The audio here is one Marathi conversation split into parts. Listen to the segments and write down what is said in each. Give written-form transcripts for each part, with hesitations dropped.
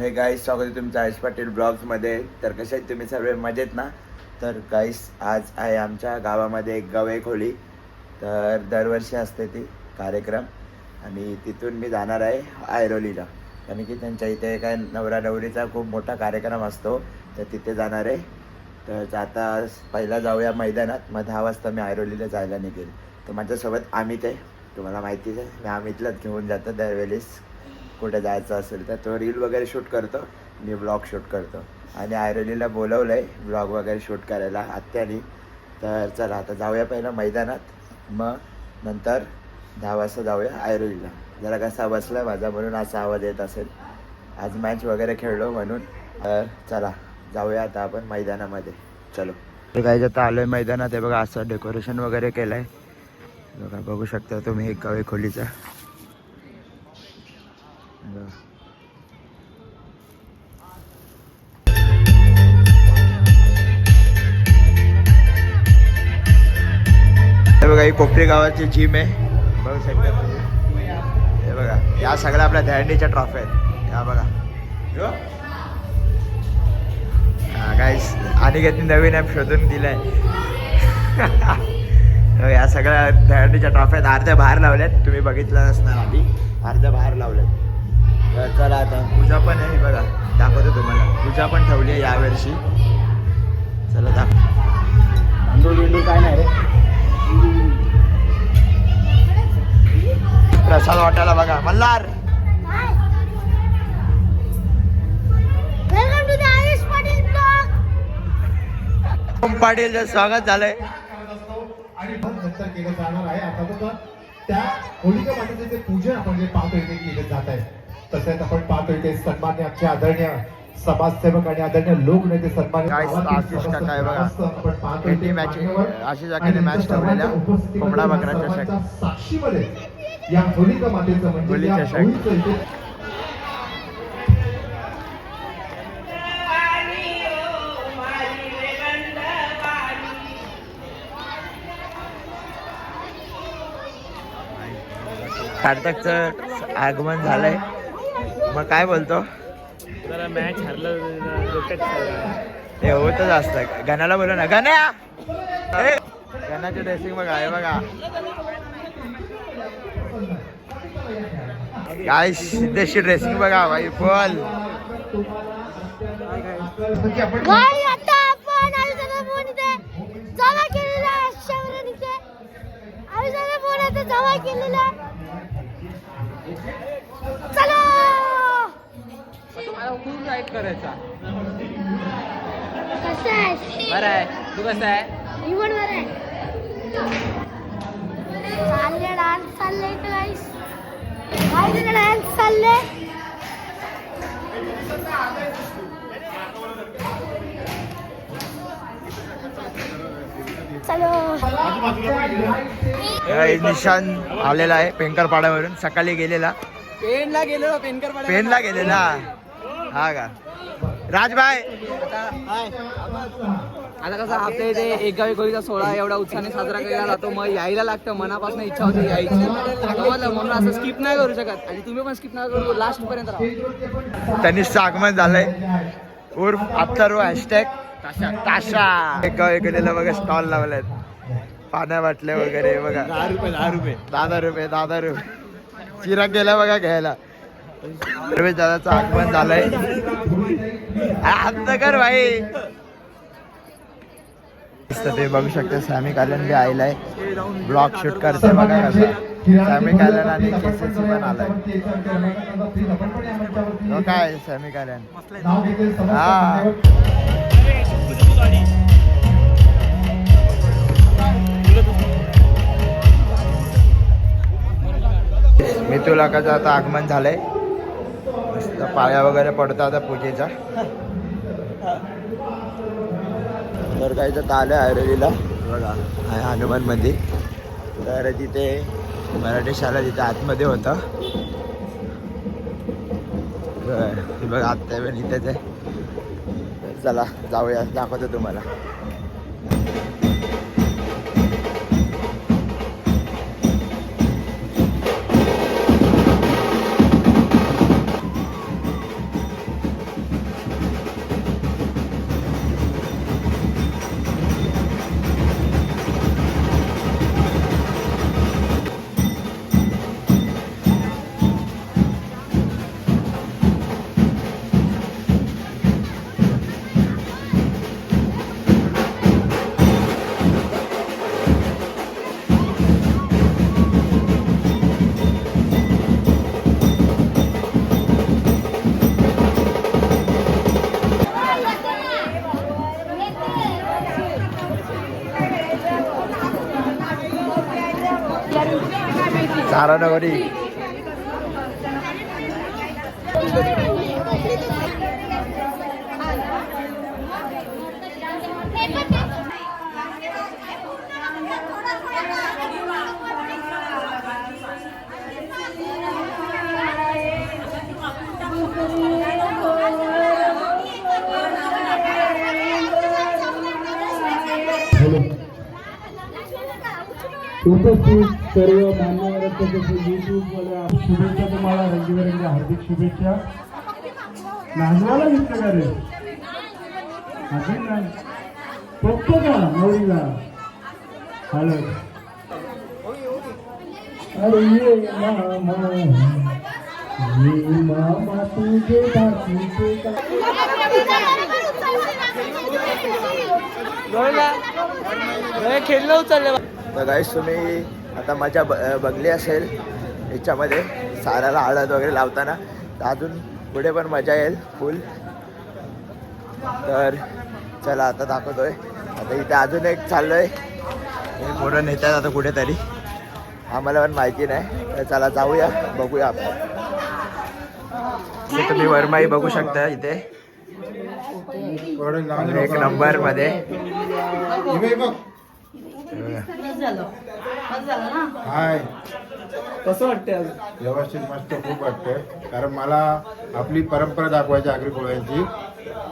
हे गाईस, स्वागत आहे तुमचं आयुष पाटील ब्लॉग्समध्ये. तर कसे आहेत तुम्ही सर्व, मजेत ना? तर गाईस, आज आहे आमच्या गावामध्ये एक गवई खोली. तर दरवर्षी असते ती कार्यक्रम आणि तिथून मी जाणार आहे ऐरोलीला, कारण की त्यांच्या इथे काय नवरा नवरीचा खूप मोठा कार्यक्रम असतो, तर तिथे जाणार आहे. तर आता पहिला जाऊया मैदानात, मग 10 वाजता मी ऐरोलीला जायला निघेल. तर माझ्यासोबत अमित आहे, तुम्हाला माहितीच आहे, मी अमितलाच घेऊन जातो दरवेळेस कुठे जायचं असेल तर. तो रील वगैरे शूट करतो, मी ब्लॉग शूट करतो. आणि ऐरोलीला बोलवलं आहे ब्लॉग वगैरे शूट करायला आत्यानी. तर चला आता जाऊया पहिलं मैदानात, मग नंतर 10 वाजता जाऊया ऐरोलीला. जरा कसा बसला माझा म्हणून असा आवाज येत असेल, आज मॅच वगैरे खेळलो म्हणून. तर चला जाऊया आता आपण मैदानामध्ये, चलो. तर काय आता आलो आहे मैदानात. हे बघा असं डेकोरेशन वगैरे केलं आहे, बघा बघू शकता तुम्ही एक गवई खोलीचा. हे बघा ही कोपरी गावाची जिम आहे, बघू शकता तुम्ही. हे बघा या सगळ्या आपल्या दहंडीच्या ट्रॉफी आहेत, या बघा. गाईस, अनिकेतने नवीन ॲप शोधून दिलाय. या सगळ्या दहंडीच्या ट्रॉफी आहेत, अर्ध्या बाहेर लावल्यात, तुम्ही बघितलं नसणार आधी, अर्ध्या बाहेर लावल्यात. तर चला आता पूजा पण आहे, बघा दाखवतो तुम्हाला, पूजा पण ठेवली आहे यावर्षी. चला दाखव. बिंडू काय नाही रे, प्रसाद वाटायला बघा मल्हार. पाटील स्वागत झालंय आणि नंतर केलं जाणार आहे. आता त्या होलिका मातेचे जे पूजन आपण जे पाहतोय ते केलं जात आहे. तसेच आपण पाहतोय ते सन्मान्य आमचे आदरणीय समाजसेवक आणि आदरणीय लोकनेते सन्मान्य काय बघा आशिष मॅच ठेवलेल्या कोंबडा बकराच्या साक्षीमध्ये या होलिका मातेचं म्हणजे सार्थकचं आगमन झालंय. मग काय बोलतो, जरा मॅच हरलं, हे होतच असतं. गणाला बोलू ना, गण्या. गणाची ड्रेसिंग बघा, हे बघा काय सिद्धेशी ड्रेसिंग बघा भाई, फुल. खूप लाईक करायचा. कसं आहे? बरं आहे, तू कसं आहे? मी पण बरं आहे. चालले डान्स चालले इथं गाईस, काय डान्स चालले. चलो. निशान आलेला आहे पेंकरपाड्यावरून, सकाळी गेलेला पेनला गेलेला. हा का राजभाई. आता कसं आपल्या इथे एक गावी खोलीचा सोहळा एवढा उत्साहाने साजरा केला जातो, मग यायला लागतं, मनापासून इच्छा होती यायची, म्हणून असं स्किप नाही करू शकत. आणि तुम्ही पण स्किप नाही करू, लास्ट पर्यंत राहा. तनिषचं आगमन झालंय, उर्फ अत्तरू हॅशटॅग ताशा. एक गावी गेलेलं बघा, स्टॉल लावलेत, पाण्या बाटले वगैरे बघा. 10 रुपये चिरा गेला बघा घ्यायला. रमेश दादाचं आगमन झालंय. कर भाई. ते बघू शकता, सॅमी कालन बी आलाय, ब्लॉग शूट करते बघा कसं. सॅमी कालन आणि केसेस पण आलाय. काय सॅमी कालन, हा मितुला का आता आगमन झालंय, मस्त पाया वगैरे पडतो आता पूजेचा. तर काय तर आलं ऐरोलीला बघा, आहे हनुमान मंदिर. तर तिथे मराठी शाळा तिथे आतमध्ये होतं, बघा आत्ता पण इथेच आहे. चला जाऊया, दाखवतो तुम्हाला. नारायणवरी. उपस्थित सर्व मान्यवर युट्यूबवाल्या शुभेच्छा, तुम्हाला रंगीबेरंगी हार्दिक शुभेच्छा. नाचवायला घेतलं का रे अजून नाही फक्त का नवरीला हॅलो अरे ये मामा तुझे बाकीचे का खेळलं उचललं. तर गाईस तुम्ही आता मजा बघली असेल याच्यामध्ये साराला हळद वगैरे लावताना, तर अजून पुढे पण मजा येईल फुल. तर चला आता दाखवतोय. आता इथे अजून एक चाललोय, पोरं नेतात आता कुठेतरी, आम्हाला पण माहिती नाही. तर चला जाऊया, बघूया आपण. इथे तुम्ही वरमाई बघू शकता इथे एक नंबर मध्ये. हाय, कसं वाटतंय आज? व्यवस्थित मस्त खूप वाटतंय, कारण मला आपली परंपरा दाखवायची आगरी कोळ्यांची.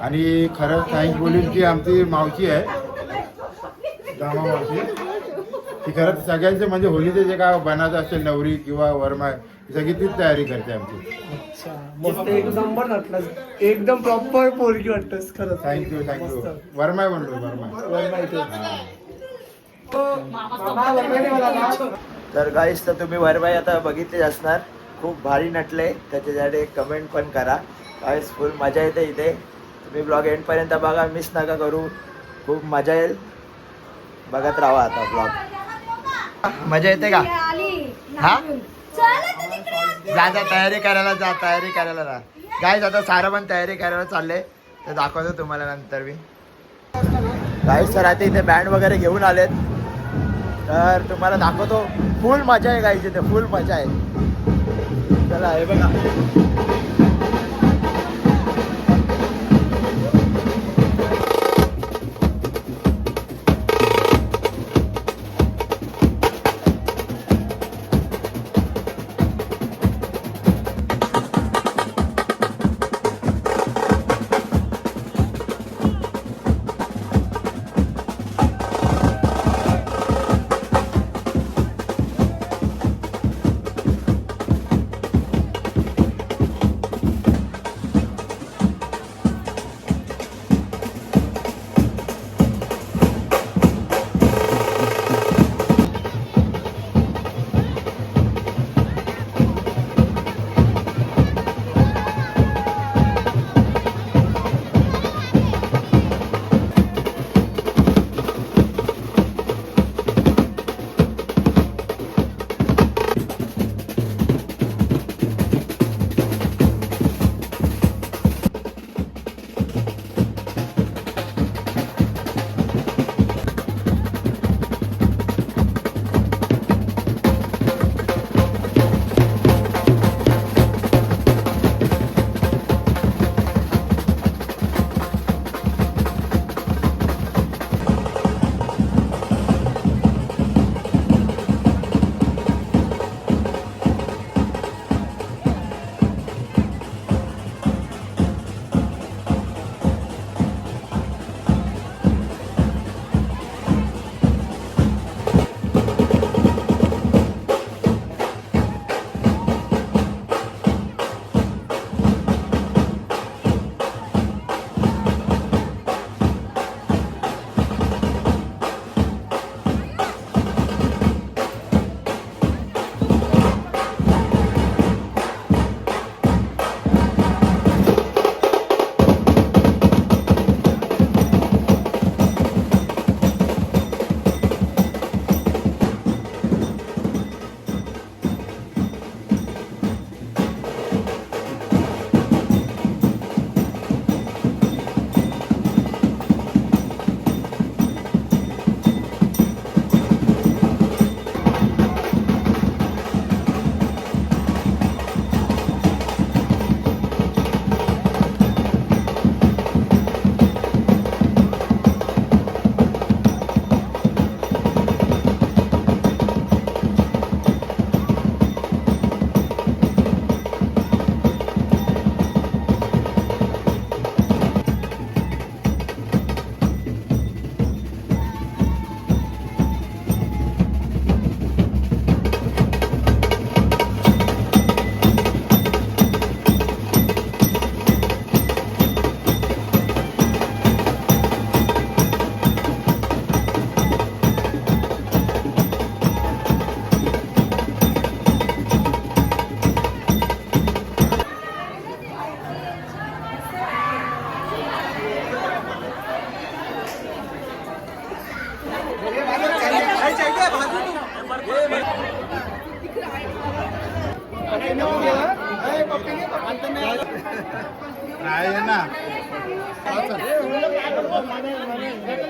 आणि खरंच थँक बोलीन की आमची मावशी आहे दामा मावशी, ती खरंच सगळ्यांचे म्हणजे होलीचे जे काय बनायचं असेल नवरी किंवा वरमाय सगळी तीच तयारी करते आमची. मस्त एक नंबर वाटलं, एकदम प्रॉपर पोरगी वाटतस खरंच. थँक्यू. वरमाय म्हणलो, वरमाय. तर गाईस, तर तुम्ही वरबाई आता बघितले असणार, खूप भारी नटले. त्याच्यासाठी एक कमेंट पण करा. गाईस फुल मजा येते इथे. तुम्ही ब्लॉग एंडपर्यंत बघा, मिस नका करू, खूप मजा येईल. बघत राहा आता ब्लॉग. मजा येते का? हा, जा तयारी करायला जा. गाईस आता सारं पण तयारी करायला चालले, तर दाखवतो तुम्हाला नंतर मी. गाईस तर आता इथे बँड वगैरे घेऊन आलेत, तर तुम्हाला दाखवतो. फुल मजा आहे गाईस इथे, फुल मजा आहे. चला हे बघा. आहे ना.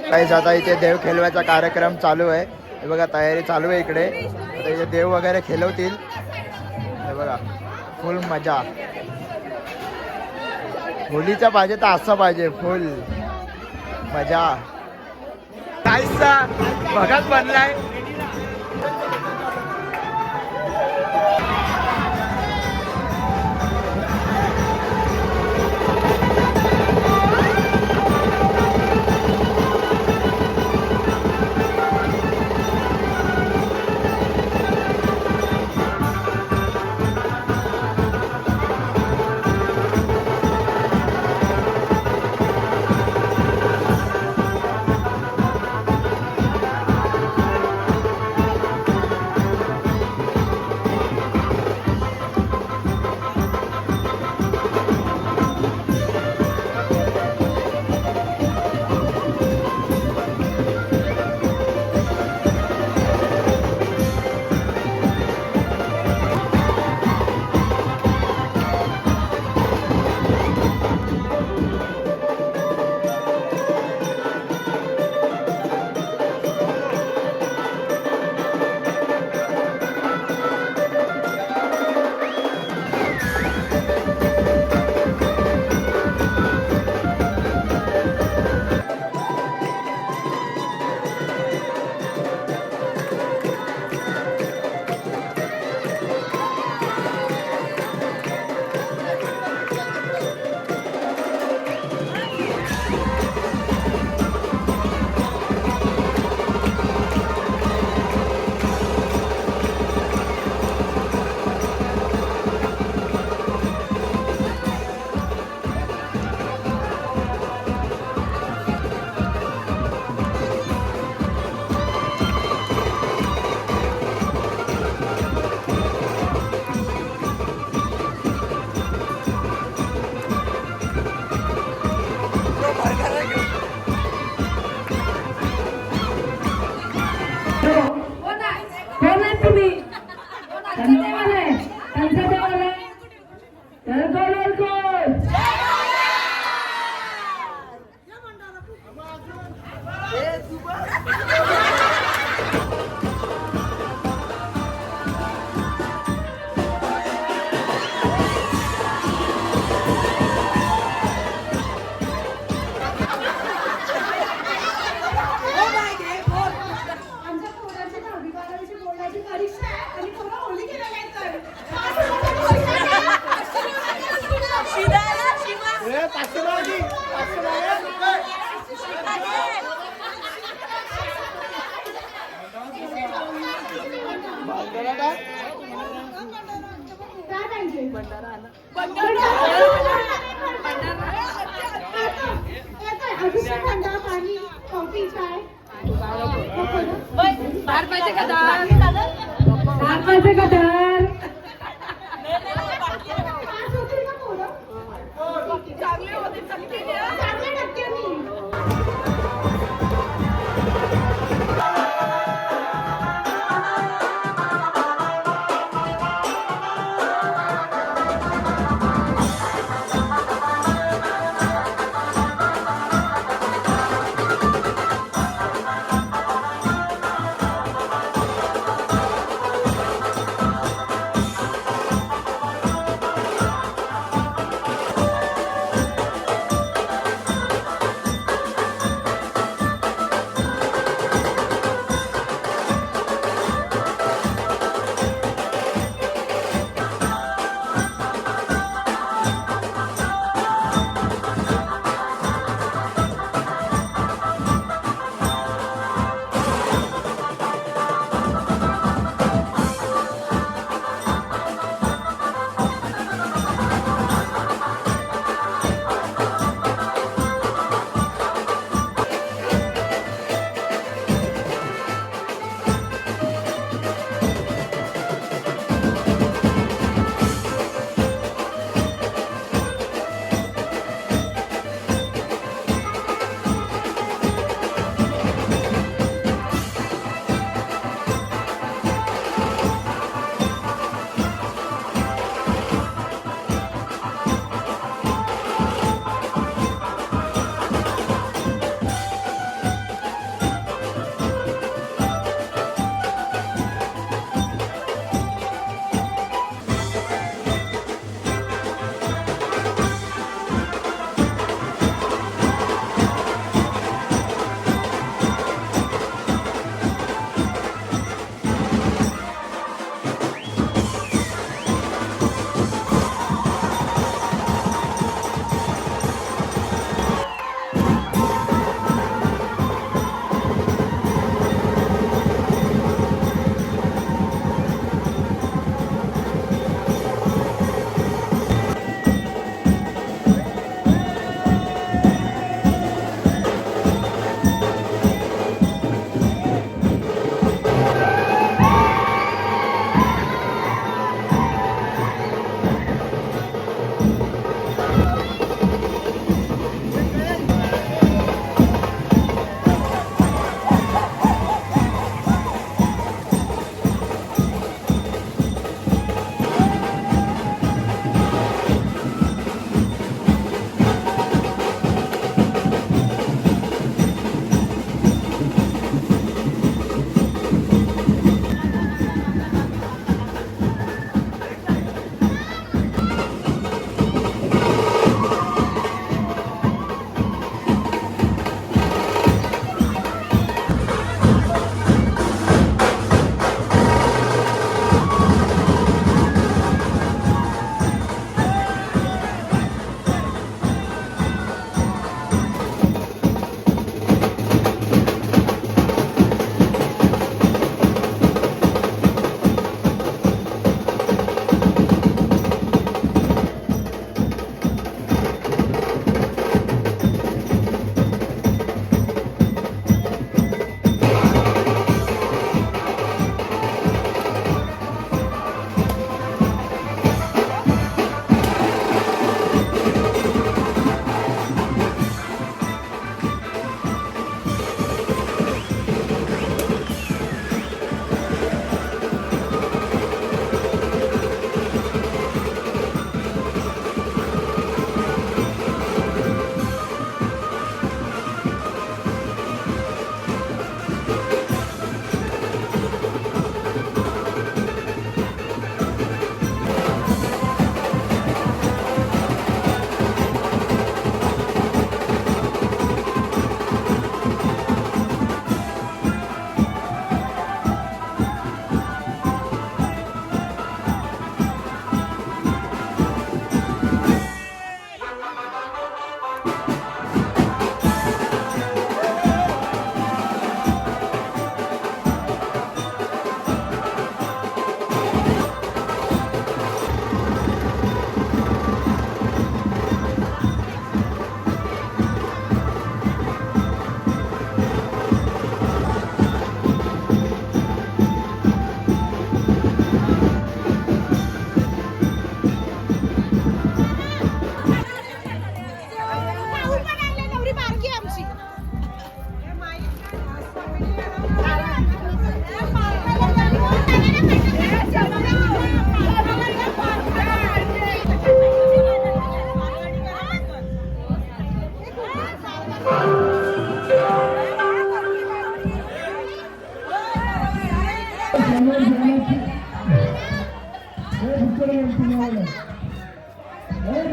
काहीच आता इथे देव खेळवायचा कार्यक्रम चालू आहे. हे बघा तयारी चालू आहे इकडे. आता इथे देव वगैरे खेळवतील. हे बघा फुल मजा. होलीचा पाहिजे तर असं पाहिजे फुल मजा. काहीचा भगत बनलाय.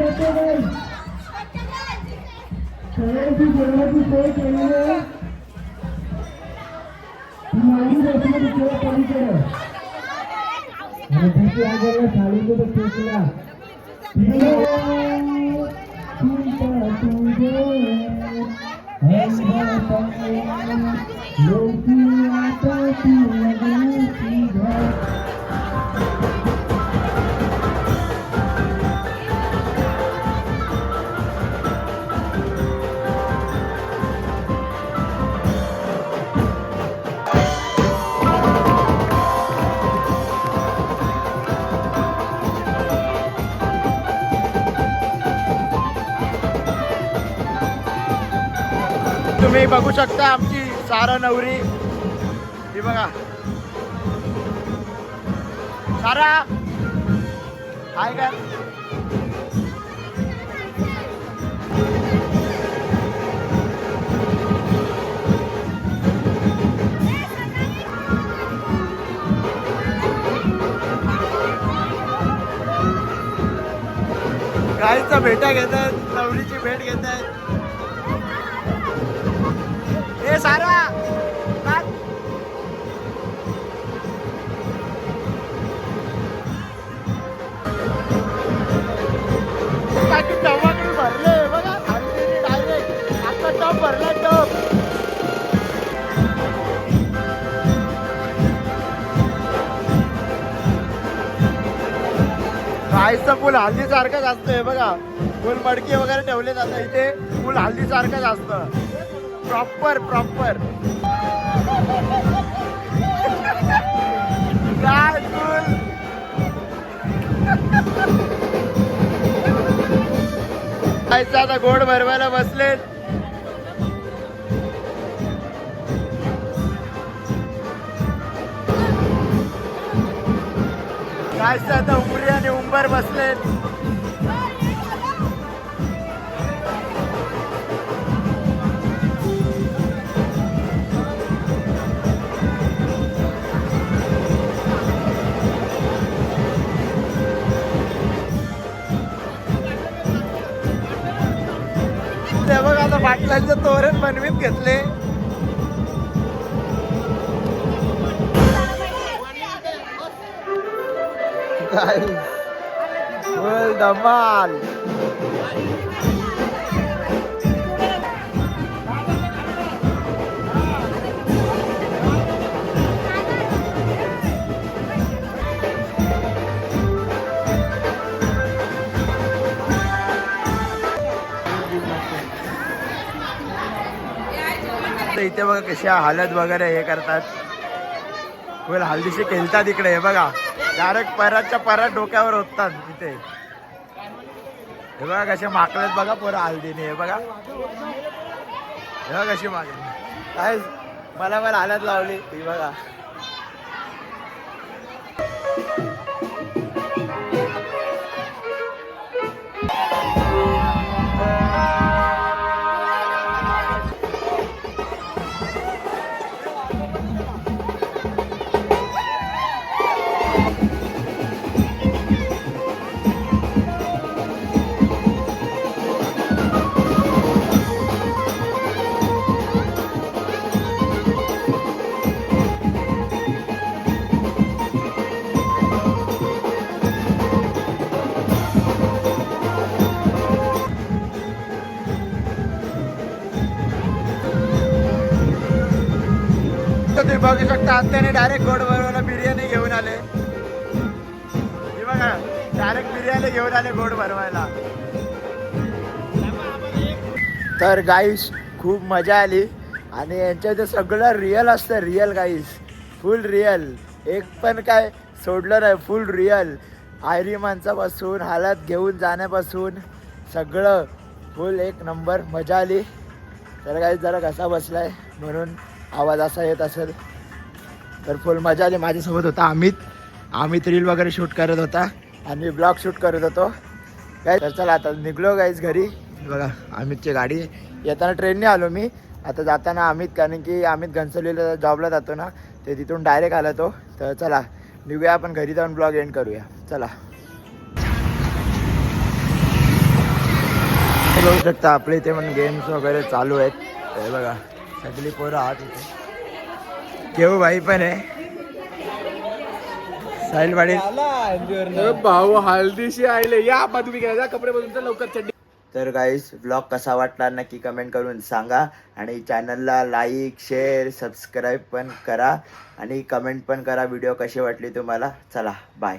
जातो नाही सगळ्यांची जेवणाची सोय केलेली आहे मागणी बसली किंवा पलीकडे आणि भीती आगायला शाळेत ठेकला तुम्ही बघू शकता आमची सारा नवरी ही बघा सारा हाय का गाईचा भेटा घेत आहेत नवरीची भेट घेत आहेत ए सारा काय टमाटर भरले बघा डायरेक्ट आता टप भरला टप राईसचं फुल हल्दी सारखंच असतंय बघा फुल मडकी वगैरे ठेवले जातं इथे फुल हल्दी सारखंच असतं प्रॉपर प्रॉपर काय फुल आता गोड भरवायला बसले काय आता उमरी आणि उंबर बसले ते बघ आता बाटल्यांचं तोरण बनवीत घेतले फुल धमाल इथे बघा कशा हालत वगैरे हे करतात फुल हल्दीशी खेळतात इकडे हे बघा डायरेक्ट परातच्या परात डोक्यावर होतात इथे हे बघा कसे माकलेत बघा पोरं हल्दीने हे बघा कशी मागणी काय मला हालत लावली ही बघा तुम्ही बघू शकता आत्याने डायरेक्ट गोड भरवायला बिर्याणी घेऊन आले हे बघा डायरेक्ट बिर्याणी घेऊन आले गोड भरवायला तर गाईस खूप मजा आली आणि यांच्या इथे सगळं रिअल असतं रिअल गाईस फुल रिअल एक पण काय सोडलं नाही फुल रिअल आयरी माणसापासून हालत घेऊन जाण्यापासून सगळं फुल एक नंबर मजा आली तर गाईस जरा कसा बसलाय म्हणून आवाज असा येत असेल तर फुल मजा आली माझ्यासोबत होता अमित रील वगैरे शूट करत होता आणि ब्लॉग शूट करत होतो काय तर चला आता निघलो गाईस घरी बघा अमितची गाडी येताना ट्रेनने आलो मी आता जाताना अमित कारण की अमित घनसोलीला जॉबला जातो ना ते तिथून डायरेक्ट आला तो तर चला निघूया आपण घरी जाऊन ब्लॉग एंड करूया चला तुम्ही बघू शकता आपल्या इथे पण गेम्स वगैरे चालू आहेत. हे बघा सगळी पोरं आहात इथे. केवू भाई पण आहे. साहिल पाटील. भाऊ हळदीशी आले या बा तुम्ही घ्या कपडे बदलून तर लवकर चड्डी. तर गाईस व्लॉग कसा वाटला नक्की कमेंट करून सांगा आणि चॅनलला लाईक शेअर सबस्क्राईब पण करा आणि कमेंट पण करा व्हिडिओ कशी वाटली तुम्हाला. चला बाय.